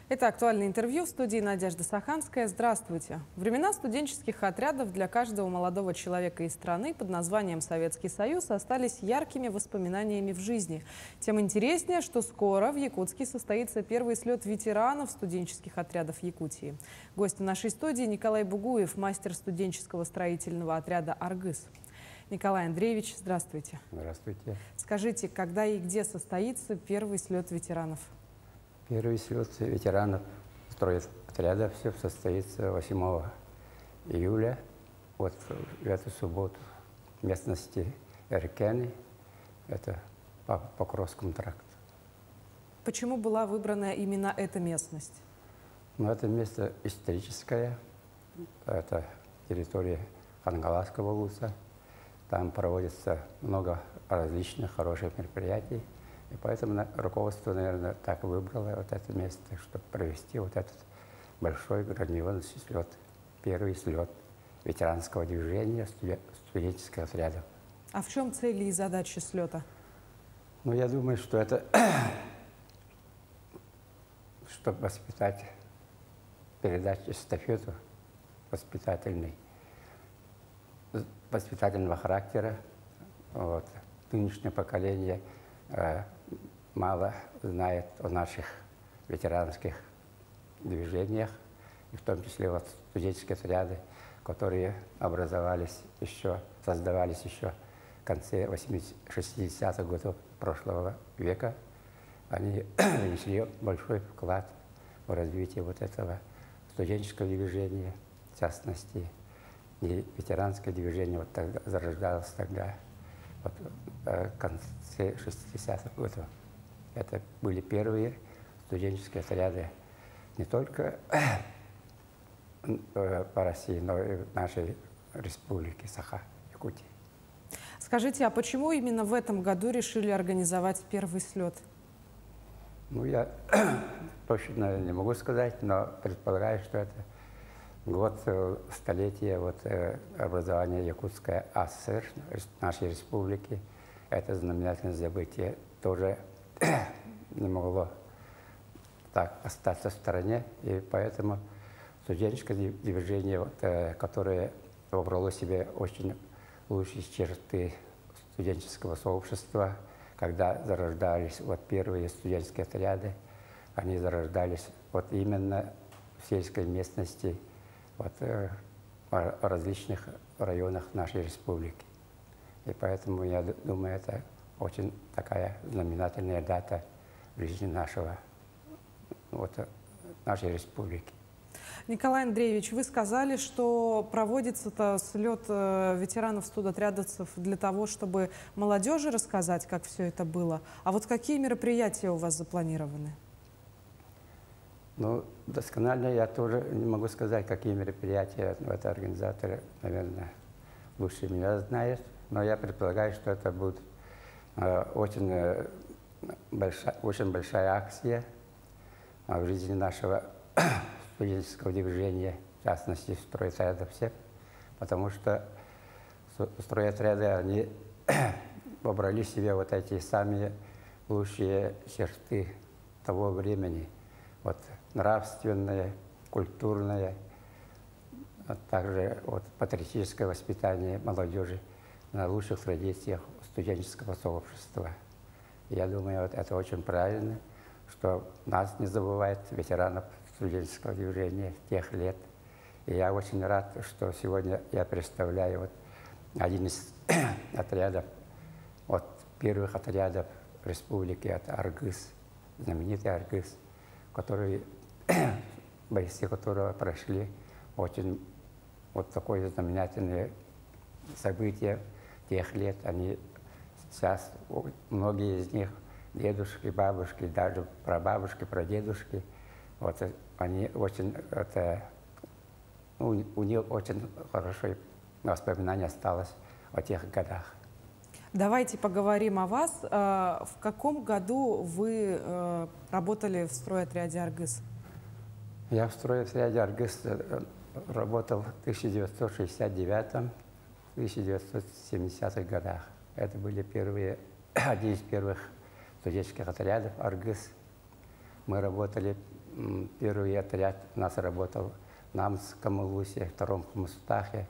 Это актуальное интервью в студии Надежда Саханская. Здравствуйте. Времена студенческих отрядов для каждого молодого человека из страны под названием Советский Союз остались яркими воспоминаниями в жизни. Тем интереснее, что скоро в Якутске состоится первый слет ветеранов студенческих отрядов Якутии. Гость нашей студии Николай Бугуев, мастер студенческого строительного отряда «Аргыс». Николай Андреевич, здравствуйте. Здравствуйте. Скажите, когда и где состоится первый слет ветеранов? Первый слет ветеранов стройотряда все состоится 8 июля, вот в эту субботу, в местности Эркени, это по Покровскому тракту. Почему была выбрана именно эта местность? Но это место историческое, это территория Хангаласского улуса, там проводится много различных хороших мероприятий. И поэтому руководство, наверное, так выбрало вот это место, чтобы провести вот этот большой грандиозный слет, первый слет ветеранского движения студенческих отрядов. А в чем цели и задачи слета? Ну, я думаю, что это, чтобы воспитать, передать эстафету воспитательного характера. Вот. Нынешнее поколение мало знает о наших ветеранских движениях, и в том числе вот студенческие отряды, которые создавались еще в конце 60-х годов прошлого века. Они внесли большой вклад в развитие вот этого студенческого движения, в частности, и ветеранское движение вот тогда зарождалось тогда. Вот, в конце 60-х годов. Это были первые студенческие отряды не только по России, но и в нашей республике Саха-Якутии. Скажите, а почему именно в этом году решили организовать первый слет? Ну, я точно не могу сказать, но предполагаю, что это год столетия образования Якутской АССР, нашей республики. Это знаменательное событие тоже не могло так остаться в стороне. И поэтому студенческое движение, которое вобрало в себе очень лучшие черты студенческого сообщества, когда зарождались первые студенческие отряды, они зарождались именно в сельской местности, в различных районах нашей республики. И поэтому, я думаю, это очень такая знаменательная дата в жизни нашей республики. Николай Андреевич, вы сказали, что проводится слет ветеранов студотрядовцев для того, чтобы молодежи рассказать, как все это было. А вот какие мероприятия у вас запланированы? Ну, досконально я тоже не могу сказать, какие мероприятия это организаторы, наверное, лучше меня знают. Но я предполагаю, что это будет очень большая акция в жизни нашего студенческого движения, в частности, стройотрядов всех, потому что стройотряды, они вобрали в себя эти самые лучшие черты того времени. Нравственное, культурное, а также патриотическое воспитание молодежи на лучших традициях студенческого сообщества. Я думаю, это очень правильно, что нас не забывает ветеранов студенческого движения тех лет. И я очень рад, что сегодня я представляю один из отрядов, первых отрядов республики, это Аргыс, знаменитый Аргыс, бойцы которого прошли очень такое знаменательное событие тех лет. Они сейчас, многие из них, дедушки, бабушки, даже прабабушки, прадедушки, они очень, у них очень хорошее воспоминание осталось о тех годах. Давайте поговорим о вас. В каком году вы работали в стройотряде «Аргыс»? Я в стройотряде «Аргыс» работал в 1969-1970-х годах. Это были один из первых студенческих отрядов «Аргыс». Мы работали Первый отряд у нас работал в Намском Улусе, втором в Мустахе.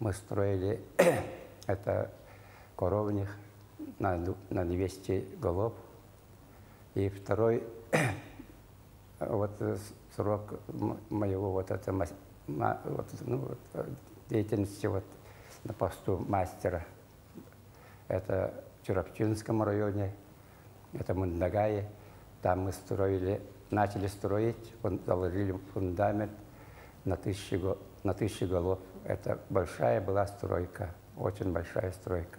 Мы строили это коровник на 200 голов. И второй вот срок моего деятельности на посту мастера. Это в Чурапчинском районе, это Мундагае. Там мы начали строить, заложили фундамент на 1000 голов. Это большая была стройка, очень большая стройка.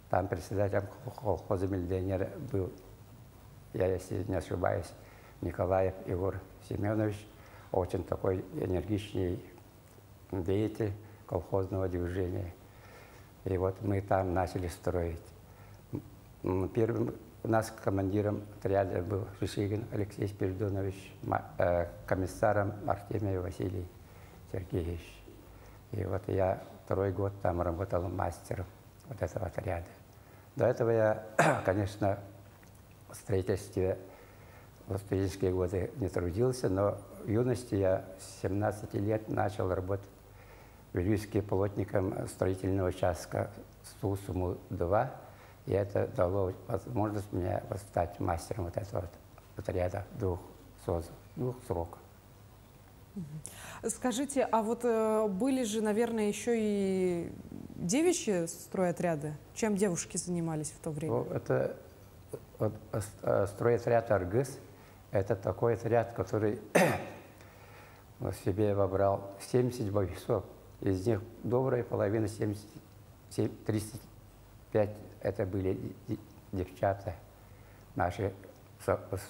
Там председателем колхоза миллионера был, я, если не ошибаюсь, Николаев Егор Семенович, очень такой энергичный деятель колхозного движения. И вот мы там начали строить. Первым у нас командиром отряда был Шишигин Алексей Спиридонович, комиссаром Артемьев Василий Сергеевич. И вот я второй год там работал мастером вот этого отряда. До этого я, конечно, в строительстве в студенческие годы не трудился, но в юности я с 17 лет начал работать в Вильюйске плотником строительного участка Сусуму-2, и это дало возможность мне стать мастером вот этого отряда двух сроков. Скажите, а вот были же, наверное, еще и девичьи стройотряды? Чем девушки занимались в то время? Это стройотряд «Аргыс». Это такой отряд, который в себе вобрал 70 бойцов. Из них добрая половина, 35, это были девчата, наши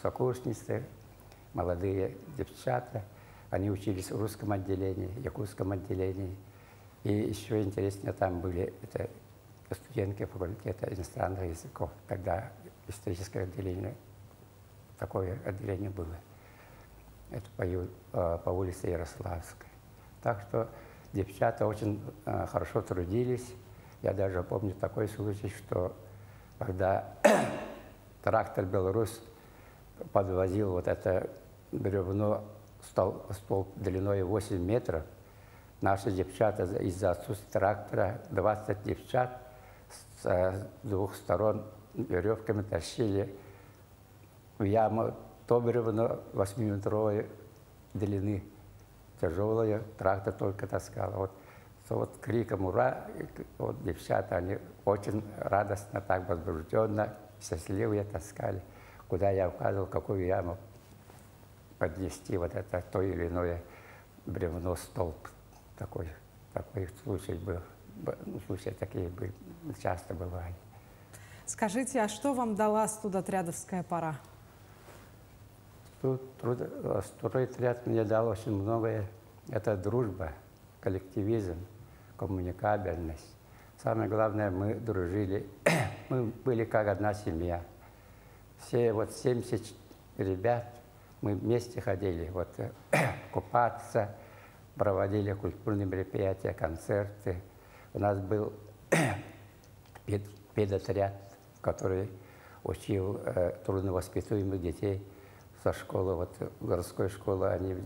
сокурсницы, молодые девчата. Они учились в русском отделении, якутском отделении. И еще интереснее, там были студентки факультета иностранных языков. Тогда историческое отделение, такое отделение было. Это по улице Ярославской. Так что девчата очень хорошо трудились. Я даже помню такой случай, что когда трактор «Беларусь» подвозил вот это бревно, столб длиной 8 метров, наши девчата из-за отсутствия трактора, 20 девчат с двух сторон веревками тащили в яму то бревно 8-метровой длины, тяжелое, трактор только таскал. Вот криком «Ура!» вот девчата, они очень радостно, так возбужденно, счастливые таскали, куда я указывал, какую яму поднести вот это то или иное бревно, столб. Такой случай был. Случаи такие часто бывали. Скажите, а что вам дала студотрядовская пора? Стройотряд мне дал очень многое. Это дружба, коллективизм, коммуникабельность. Самое главное, мы дружили. Мы были как одна семья. Все 70 ребят, мы вместе ходили купаться, проводили культурные мероприятия, концерты. У нас был педотряд, который учил трудновоспитуемых детей со школы, городской школы. Они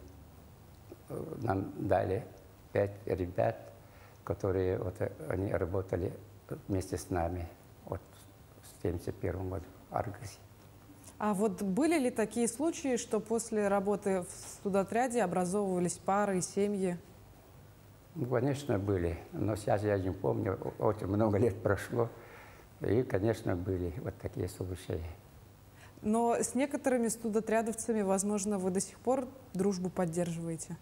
нам дали 5 ребят, которые они работали вместе с нами в 1971 году в Аргасе. А вот были ли такие случаи, что после работы в студотряде образовывались пары и семьи? Конечно, были, но сейчас я не помню, очень много лет прошло, и, конечно, были такие случаи. Но с некоторыми студотрядовцами, возможно, вы до сих пор дружбу поддерживаете?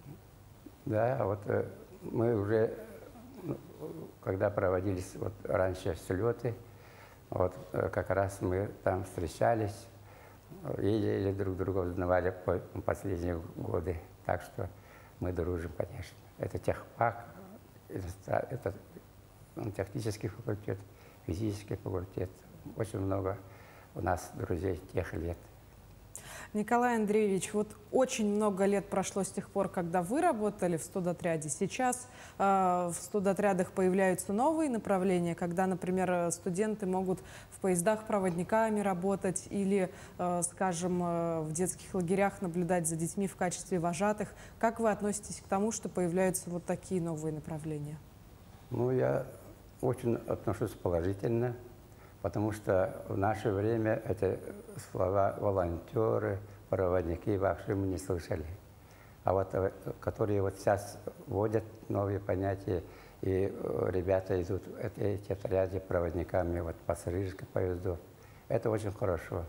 Да, мы уже, когда проводились раньше слеты, как раз мы там встречались, видели друг друга, узнавали последние годы. Так что мы дружим, конечно. Это техпак, это технический факультет, физический факультет. Очень много у нас друзей тех лет. Николай Андреевич, вот очень много лет прошло с тех пор, когда вы работали в студотряде. Сейчас в студотрядах появляются новые направления, когда, например, студенты могут в поездах проводниками работать или, скажем, в детских лагерях наблюдать за детьми в качестве вожатых. Как вы относитесь к тому, что появляются вот такие новые направления? Ну, я очень отношусь положительно, потому что в наше время эти слова волонтеры, проводники вообще мы не слышали. А вот которые вот сейчас вводят новые понятия, и ребята идут эти отряды проводниками вот пассажирских поездов, это очень хорошо,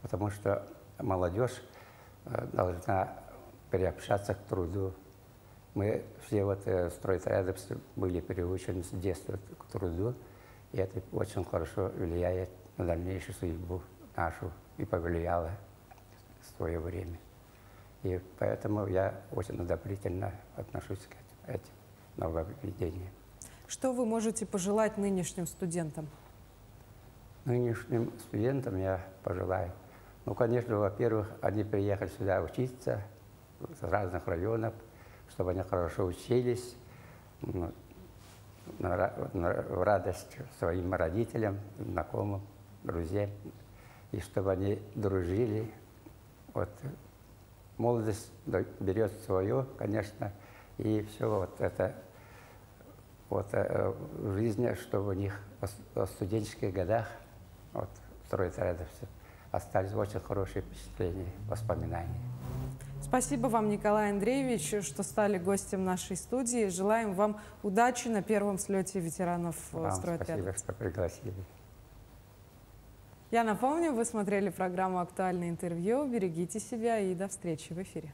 потому что молодежь должна приобщаться к труду. Мы все вот стройотряды были приучены с детства к труду, и это очень хорошо влияет на дальнейшую судьбу нашу и повлияло в свое время. И поэтому я очень одобрительно отношусь к этим нововведениям. Что вы можете пожелать нынешним студентам? Нынешним студентам я пожелаю, ну, конечно, во-первых, они приехали сюда учиться с разных районов, чтобы они хорошо учились, в радость своим родителям, знакомым, друзьям, и чтобы они дружили. Вот молодость берет свое, конечно, и все вот это вот в жизни, чтобы у них в студенческих годах, вот стройотрядов, остались очень хорошие впечатления, воспоминания. Спасибо вам, Николай Андреевич, что стали гостем нашей студии. Желаем вам удачи на первом слете ветеранов стройотряда. Спасибо, что пригласили. Я напомню, вы смотрели программу «Актуальное интервью». Берегите себя и до встречи в эфире.